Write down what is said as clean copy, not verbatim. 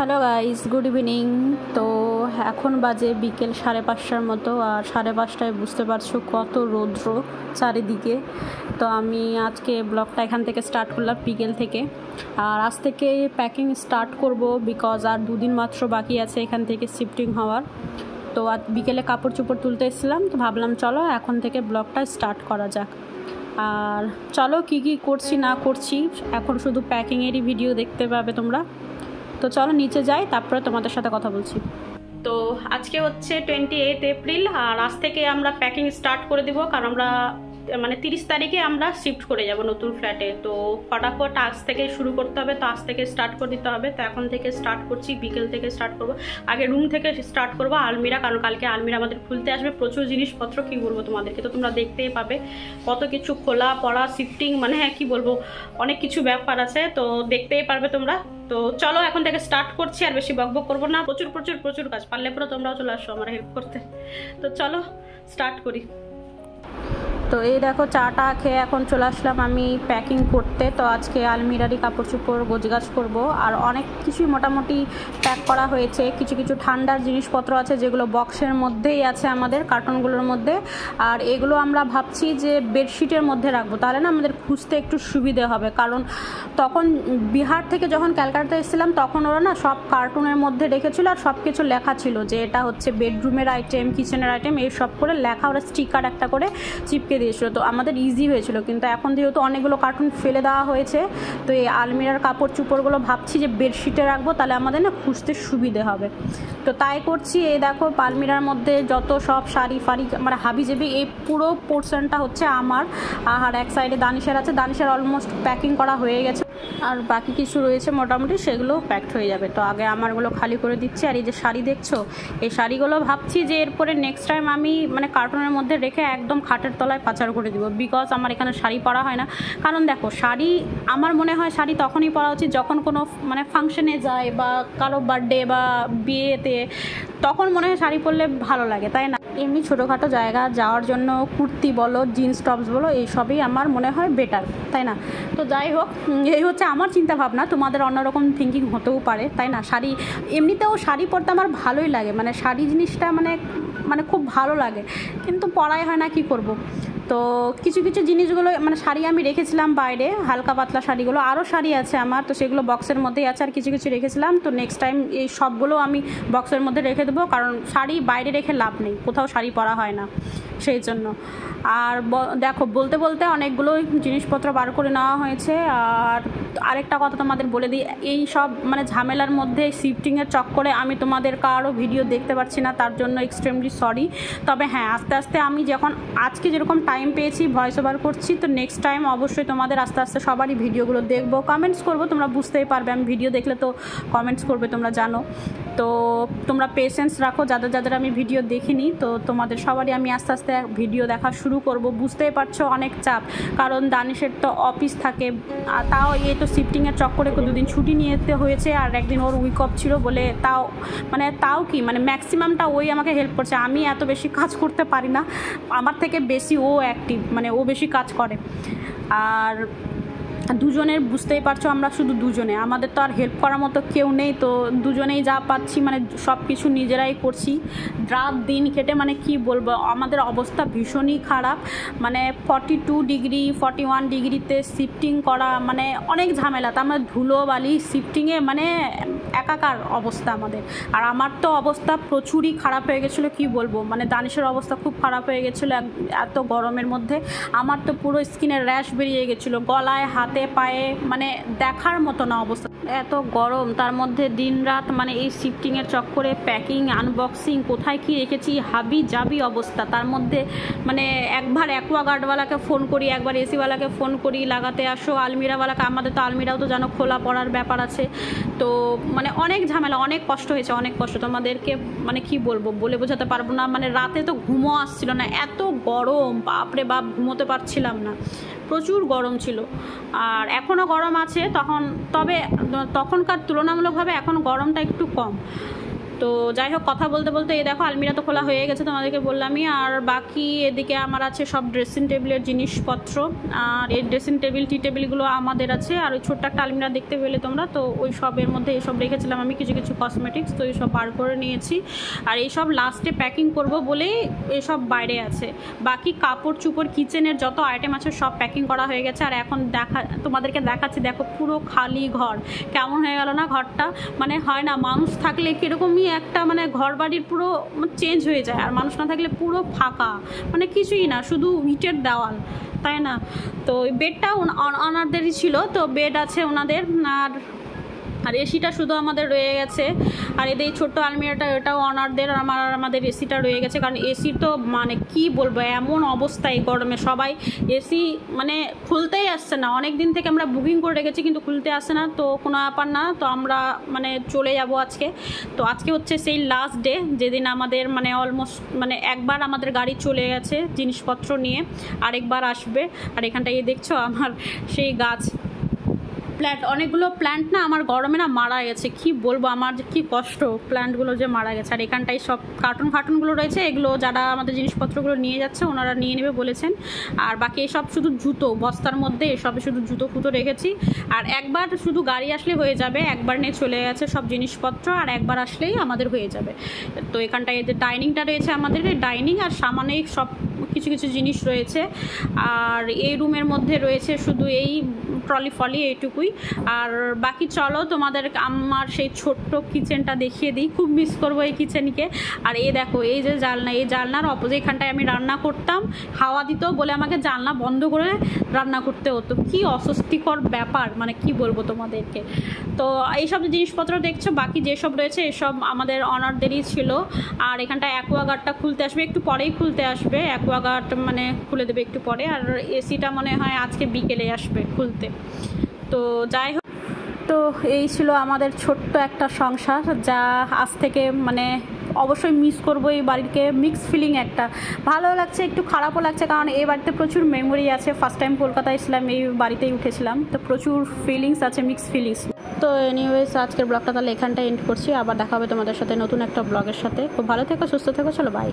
Hello guys, good evening. তো এখন বাজে বিকেল 5:30টার মতো, আর 5:30টায় বুঝতে পারছো কত রৌদ্র চারিদিকে। তো আমি আজকে ব্লগটা এখান থেকে স্টার্ট করলাম বিকেল থেকে, আর আজ থেকে প্যাকিং স্টার্ট করব বিকজ আর 2 দিন মাত্র বাকি আছে এখান থেকে শিফটিং হওয়ার। তো আজ বিকেলে কাপড় চোপড় তুলতে এসেছিলাম, তো ভাবলাম চলো এখন থেকে ব্লগটা স্টার্ট করা যাক। আর চলো কি কি করছি না করছি এখন শুধু প্যাকিংয়েরই ভিডিও দেখতে পাবে তোমরা। তো চলো নিচে যাই, তারপরে তোমাদের সাথে কথা বলছি। তো আজকে হচ্ছে 28 এপ্রিল, আর আজ থেকে আমরা প্যাকিং স্টার্ট করে দিব, কারণ আমরা 30 তারিখে আমরা শিফট করে যাব নতুন ফ্ল্যাটে। তো ফটাফট আজ থেকে শুরু করতে হবে, তো আজ থেকে স্টার্ট করে দিতে হবে। তো এখন থেকে স্টার্ট করছি, বিকেল থেকে স্টার্ট করব। আগে রুম থেকে স্টার্ট করবো, আলমিরা, কারণ কালকে আলমিরা আমাদের খুলতে আসবে। প্রচুর জিনিসপত্র, কি বলবো তোমাদেরকে, তো তোমরা দেখতেই পাবে কত কিছু খোলা পড়া শিফটিং, হ্যাঁ কি বলবো, অনেক কিছু ব্যাপার আছে, তো দেখতেই পারবে তোমরা। তো চলো এখন থেকে স্টার্ট করছি, আর বেশি বকবক করবো না। প্রচুর প্রচুর প্রচুর কাজ, পারলে পুরো তোমরাও চলে আসো আমার হেল্প করতে। তো চলো স্টার্ট করি। তো এই দেখো চাটা খেয়ে এখন চলে আসলাম আমি প্যাকিং করতে। তো আজকে আলমিরারি কাপড় চোপড় গোছগাছ করব, আর অনেক কিছুই মোটামুটি প্যাক করা হয়েছে। কিছু কিছু ঠান্ডার জিনিসপত্র আছে যেগুলো বক্সের মধ্যেই আছে আমাদের কার্টনগুলোর মধ্যে, আর এগুলো আমরা ভাবছি যে বেডশিটের মধ্যে রাখবো, তাহলে না আমাদের খুঁজতে একটু সুবিধে হবে। কারণ তখন বিহার থেকে যখন ক্যালকাটাতে এসেছিলাম তখন ওরা না সব কার্টুনের মধ্যে রেখেছিল, আর সব কিছু লেখা ছিল যে এটা হচ্ছে বেডরুমের আইটেম, কিচেনের আইটেম, এই সব করে লেখা, ওরা স্টিকার একটা করে চিপকে দিয়েছিল। তো আমাদের ইজি হয়েছিল, কিন্তু এখন যেহেতু অনেকগুলো কার্টুন ফেলে দেওয়া হয়েছে, তো এই আলমিরার কাপড় চোপড়গুলো ভাবছি যে বেডশিটে রাখবো, তাহলে আমাদের না খুঁজতে সুবিধে হবে। তো তাই করছি। এই দেখো আলমিরার মধ্যে যত সব শাড়ি ফাড়ি হাবিজাবি, এই পুরো পোর্শনটা হচ্ছে আমার, আর এক সাইডে দানিশের আছে। দানিশের অলমোস্ট প্যাকিং করা হয়ে গেছে, আর বাকি কিছু রয়েছে মোটামুটি, সেগুলো প্যাকড হয়ে যাবে। তো আগে আমারগুলো খালি করে দিচ্ছি। আর এই যে শাড়ি দেখছো, এই শাড়িগুলো ভাবছি যে এরপরে নেক্সট টাইম আমি কার্টুনের মধ্যে রেখে একদম খাটের তলায় পাচার করে দিব, বিকজ আমার এখানে শাড়ি পরা হয় না। কারণ দেখো শাড়ি, আমার মনে হয় শাড়ি তখনই পরা উচিত যখন কোনো ফাংশনে যায় বা কারো বার্থডে বা বিয়েতে, তখন মনে হয় শাড়ি পরলে ভালো লাগে, তাই না? এমনি ছোটোখাটো জায়গা যাওয়ার জন্য কুর্তি বলো, জিন্স টপস বলো, এইসবই আমার মনে হয় বেটার, তাই না? তো যাই হোক, এই হচ্ছে আমার চিন্তা ভাবনা। তোমাদের অন্যরকম থিঙ্কিং হতেও পারে, তাই না? শাড়ি এমনিতেও শাড়ি পরতে আমার ভালোই লাগে, শাড়ি জিনিসটা খুব ভালো লাগে, কিন্তু পরাই হয় না, কি করব। তো কিছু কিছু জিনিসগুলো শাড়ি আমি রেখেছিলাম বাইরে, হালকা পাতলা শাড়িগুলো, আরও শাড়ি আছে আমার, তো সেগুলো বক্সের মধ্যেই আছে, আর কিছু কিছু রেখেছিলাম। তো নেক্সট টাইম এই সবগুলো আমি বক্সের মধ্যে রেখে দেবো, কারণ শাড়ি বাইরে রেখে লাভ নেই, কোথাও শাড়ি পরা হয় না, সেই জন্য। আর দেখো বলতে বলতে অনেকগুলো জিনিসপত্র বার করে নেওয়া হয়েছে। আর আরেকটা কথা তোমাদের বলে দিই, এই সব ঝামেলার মধ্যে শিফটিংয়ের চক্করে আমি তোমাদের কারো ভিডিও দেখতে পাচ্ছি না, তার জন্য এক্সট্রিমলি সরি। তবে হ্যাঁ, আস্তে আস্তে আমি যখন আজকে যেরকম টাইম পেয়েছি ভয়েস ওভার করছি, তো নেক্সট টাইম অবশ্যই তোমাদের আস্তে আস্তে সবারই ভিডিওগুলো দেখবো, কমেন্টস করবো, তোমরা বুঝতেই পারবে। আমি ভিডিও দেখলে তো কমেন্টস করবে, তোমরা জানো। তো তোমরা পেশেন্স রাখো, যাদের যাদের আমি ভিডিও দেখিনি, তো তোমাদের সবারই আমি আস্তে আস্তে ভিডিও দেখা শুরু করব। বুঝতেই পারছো অনেক চাপ, কারণ দানিশের তো অফিস থাকে, তাও এই তো শিফটিংয়ের চক্করে 2 দিন ছুটি নিতে হয়েছে, আর একদিন ওর উইক অফ ছিল বলে, তাও কি ম্যাক্সিমামটা ওই আমাকে হেল্প করছে। আমি এত বেশি কাজ করতে পারি না, আমার থেকে বেশি ও অ্যাক্টিভ, ও বেশি কাজ করে। আর দুজনের বুঝতেই পারছো, আমরা শুধু দুজনে, আমাদের তো আর হেল্প করার মতো কেউ নেই। তো দুজনেই যা পাচ্ছি সব কিছু নিজেরাই করছি, রাত দিন খেটে, কি বলবো, আমাদের অবস্থা ভীষণই খারাপ। 42 ডিগ্রি 41 ডিগ্রিতে শিফটিং করা, অনেক ঝামেলা। তো আমরা ধুলো বালি শিফটিংয়ে একাকার অবস্থা আমাদের। আর আমার তো অবস্থা প্রচুরই খারাপ হয়ে গেছিলো, কি বলবো, দানিশের অবস্থা খুব খারাপ হয়ে গেছিলো এত গরমের মধ্যে। আমার তো পুরো স্কিনের র্যাশ বেরিয়ে গেছিলো, গলায় হাতে পায়ে, দেখার মতো না অবস্থা, এত গরম। তার মধ্যে দিন রাত এই শিফটিংয়ের চক্করে প্যাকিং, আনবক্সিং, কোথায় কি রেখেছি, হাবি জাবি অবস্থা। তার মধ্যে একবার অ্যাকোয়াগার্ডওয়ালাকে ফোন করি, একবার এসিওয়ালাকে ফোন করি লাগাতে আসো, আলমিরাওয়ালাকে, আমাদের তো আলমিরাও তো জানো খোলা পড়ার ব্যাপার আছে। তো অনেক ঝামেলা, অনেক কষ্ট হয়েছে, অনেক কষ্ট। তোমাদেরকে কি বলবো, বলে বোঝাতে পারবো না। রাতে তো ঘুমও আসছিল না, এত গরম, বাপরে বাপ, ঘুমোতে পারছিলাম না, প্রচুর গরম ছিল। আর এখনও গরম আছে, তবে তখনকার তুলনামূলকভাবে এখন গরমটা একটু কম। তো যাই হোক, কথা বলতে বলতে এই দেখো আলমিরা তো খোলা হয়ে গেছে, তোমাদেরকে বললামই। আর বাকি এদিকে আমার আছে সব ড্রেসিং টেবিলের জিনিসপত্র, আর এই ড্রেসিং টেবিল টি টেবিলগুলো আমাদের আছে। আর ওই ছোট্ট একটা আলমিরা দেখতে পেলে তোমরা, তো ওই সবের মধ্যে এইসব রেখেছিলাম আমি, কিছু কিছু কসমেটিক্স, তো এইসব বার করে নিয়েছি। আর এইসব লাস্টে প্যাকিং করব বলেই এসব বাইরে আছে। বাকি কাপড় চুপড় কিচেনের যত আইটেম আছে সব প্যাকিং করা হয়ে গেছে। আর এখন তোমাদেরকে দেখাচ্ছি, দেখো পুরো খালি ঘর, কেমন হয়ে গেল না ঘরটা? মানে হয় না, মানুষ থাকলে কীরকমই একটা মানে ঘর বাড়ির পুরো চেঞ্জ হয়ে যায়, আর মানুষ না থাকলে পুরো ফাঁকা, মানে কিছুই না, শুধু ইটের দেওয়াল, তাই না? তো ওই বেডটা ওনাদেরই ছিল, তো বেড আছে ওনাদের, আর এসিটা শুধু আমাদের রয়ে গেছে। আর এদের ছোট্ট আলমিরাটা, এটাও অনারদের, আর আমাদের এসিটা রয়ে গেছে। কারণ এসি তো মানে কি বলবো, এমন অবস্থা এই গরমে, সবাই এসি মানে খুলতেই আসছে না। অনেক দিন থেকে আমরা বুকিং করে রেখেছি, কিন্তু খুলতে আসছে না, তো কোনো ব্যাপার না। তো আমরা মানে চলে যাব আজকে। তো আজকে হচ্ছে সেই লাস্ট ডে, যেদিন আমাদের মানে অলমোস্ট মানে একবার আমাদের গাড়ি চলে গেছে জিনিসপত্র নিয়ে, আরেকবার আসবে। আর এখানটায় দেখছো আমার সেই গাছ প্ল্যান্ট, অনেকগুলো প্ল্যান্ট না আমার গরমে না মারা গেছে, কি বলবো, আমার যে কী কষ্ট, প্ল্যান্টগুলো যে মারা গেছে। আর এখানটায় সব কার্টুনগুলো রয়েছে, এগুলো যারা আমাদের জিনিসপত্রগুলো নিয়ে যাচ্ছে ওনারা নিয়ে নেবে বলেছেন। আর বাকি এসব শুধু জুতো, বস্তার মধ্যে এসবে শুধু জুতো ফুতো রেখেছি। আর একবার শুধু গাড়ি আসলে হয়ে যাবে, একবার নিয়ে চলে গেছে সব জিনিসপত্র, আর একবার আসলেই আমাদের হয়ে যাবে। তো এখানটায় এদের ডাইনিংটা রয়েছে, আমাদের ডাইনিং, আর সামনে সব কিছু কিছু জিনিস রয়েছে। আর এই রুমের মধ্যে রয়েছে শুধু এই ট্রলি ফলি, এইটুকুই। আর বাকি চলো তোমাদের আমার সেই ছোট্ট কিচেনটা দেখিয়ে দিই, খুব মিস করবো এই কিচেনকে। আর এই দেখো, এই যে জানলা, এই জানলার অপোজিট এখানটায় আমি রান্না করতাম, হাওয়া দিত বলে আমাকে জানলা বন্ধ করে রান্না করতে হতো। কি অস্বস্তিকর ব্যাপার, মানে কি বলবো তোমাদেরকে। তো এইসব জিনিসপত্র দেখছো, বাকি যেসব রয়েছে এসব আমাদের অনারদেরই ছিল। আর এখানটায় অ্যাকোয়াগার্ডটা খুলতে আসবে, একটু পরেই খুলতে আসবে, অ্যাকোয়াগার্ড মানে খুলে দেবে একটু পরে। আর এসিটা মনে হয় আজকে বিকেলে আসবে খুলতে। তো যাই হোক, তো এই ছিল আমাদের ছোট্ট একটা সংসার, যা আজ থেকে মানে অবশ্যই মিস করবো এই বাড়িকে। মিক্স ফিলিং, একটা ভালো লাগছে, একটু খারাপও লাগছে, কারণ এই বাড়িতে প্রচুর মেমোরি আছে। ফার্স্ট টাইম কলকাতায় এসেছিলাম, এই বাড়িতেই উঠেছিলাম, তো প্রচুর ফিলিংস আছে, মিক্স ফিলিংস। তো এনিওয়েজ আজকের ব্লগটা তাহলে এখানটায় এন্ড করছি, আবার দেখা হবে তোমাদের সাথে নতুন একটা ব্লগের সাথে। খুব ভালো থেকো, সুস্থ থেকো, চলো বাই।